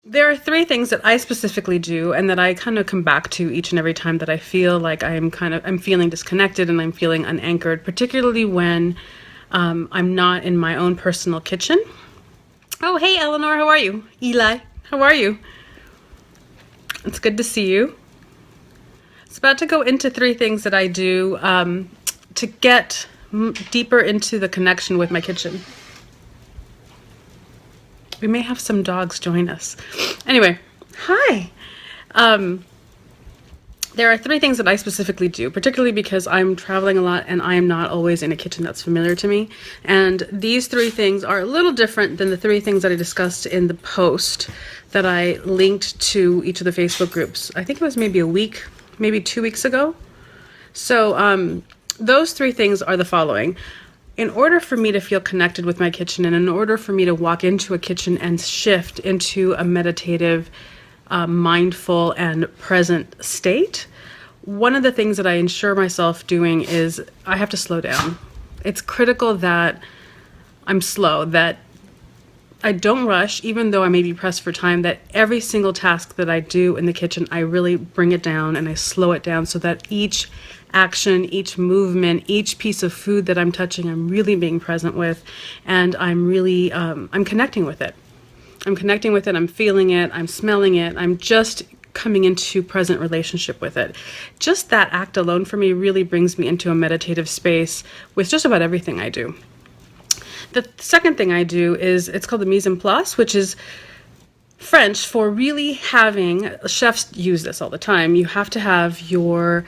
There are three things that I specifically do and that I kind of come back to each and every time that I feel like I'm feeling disconnected and I'm feeling unanchored, particularly when I'm not in my own personal kitchen. Oh, hey, Eleanor, how are you? Eli, how are you? It's good to see you. It's about to go into three things that I do to get deeper into the connection with my kitchen. We may have some dogs join us. Anyway, hi. There are three things that I specifically do, particularly because I'm traveling a lot and I am not always in a kitchen that's familiar to me. And these three things are a little different than the three things that I discussed in the post that I linked to each of the Facebook groups. I think it was maybe a week, maybe 2 weeks ago. So those three things are the following. In order for me to feel connected with my kitchen and in order for me to walk into a kitchen and shift into a meditative, mindful and present state, one of the things that I ensure myself doing is I have to slow down. It's critical that I'm slow, that I don't rush, even though I may be pressed for time, that every single task that I do in the kitchen, I really bring it down and I slow it down so that each action, each movement, each piece of food that I'm touching, I'm really being present with, and I'm really, I'm connecting with it. I'm connecting with it, I'm feeling it, I'm smelling it, I'm just coming into present relationship with it. Just that act alone for me really brings me into a meditative space with just about everything I do. The second thing I do is, it's called the mise en place, which is French for really having, chefs use this all the time, you have to have your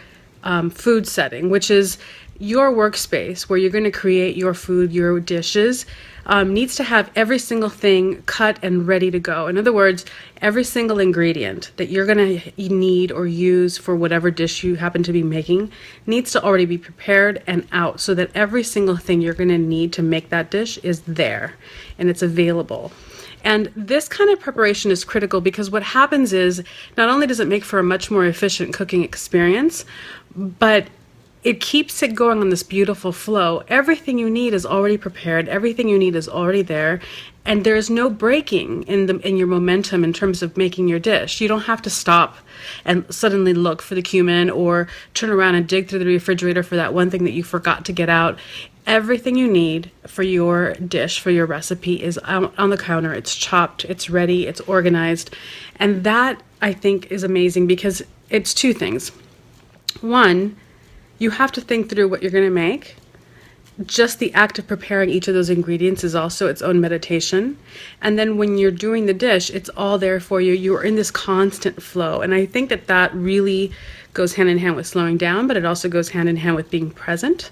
food setting, which is your workspace where you're going to create your food, your dishes, needs to have every single thing cut and ready to go. In other words, every single ingredient that you're going to need or use for whatever dish you happen to be making needs to already be prepared and out so that every single thing you're going to need to make that dish is there and it's available. And this kind of preparation is critical because what happens is not only does it make for a much more efficient cooking experience, but it keeps it going on this beautiful flow. Everything you need is already prepared. Everything you need is already there. And there's no breaking in your momentum in terms of making your dish. You don't have to stop and suddenly look for the cumin or turn around and dig through the refrigerator for that one thing that you forgot to get out. Everything you need for your dish, for your recipe is on the counter. It's chopped, it's ready, it's organized. And that, I think, is amazing because it's two things. One, you have to think through what you're going to make. Just the act of preparing each of those ingredients is also its own meditation. And then when you're doing the dish, it's all there for you. You're in this constant flow. And I think that that really goes hand in hand with slowing down, but it also goes hand in hand with being present.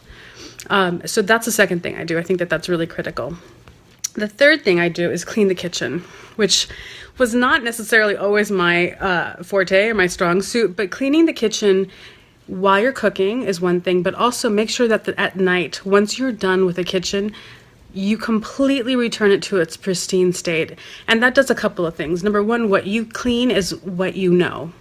So that's the second thing I do. I think that that's really critical. The third thing I do is clean the kitchen, which was not necessarily always my forte or my strong suit, but cleaning the kitchen while you're cooking is one thing, but also make sure that at night, once you're done with the kitchen, you completely return it to its pristine state. And that does a couple of things. Number one, what you clean is what you know.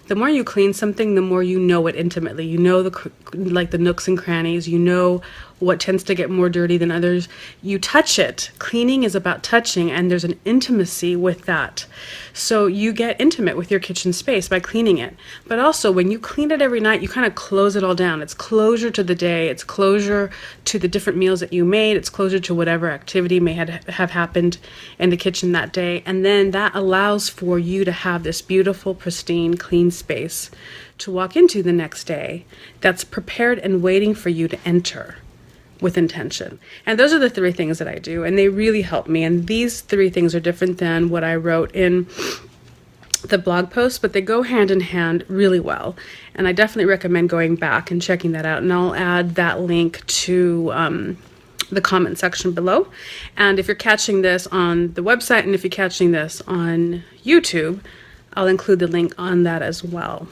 The more you clean something, the more you know it intimately. You know the nooks and crannies. You know what tends to get more dirty than others. You touch it. Cleaning is about touching, and there's an intimacy with that. So you get intimate with your kitchen space by cleaning it. But also, when you clean it every night, you kind of close it all down. It's closure to the day. It's closure to the different meals that you made. It's closure to whatever activity may have happened in the kitchen that day. And then that allows for you to have this beautiful, pristine, clean space to walk into the next day that's prepared and waiting for you to enter with intention. And those are the three things that I do, and they really help me. And these three things are different than what I wrote in the blog post, but they go hand in hand really well. And I definitely recommend going back and checking that out. And I'll add that link to the comment section below. And if you're catching this on the website and if you're catching this on YouTube, I'll include the link on that as well.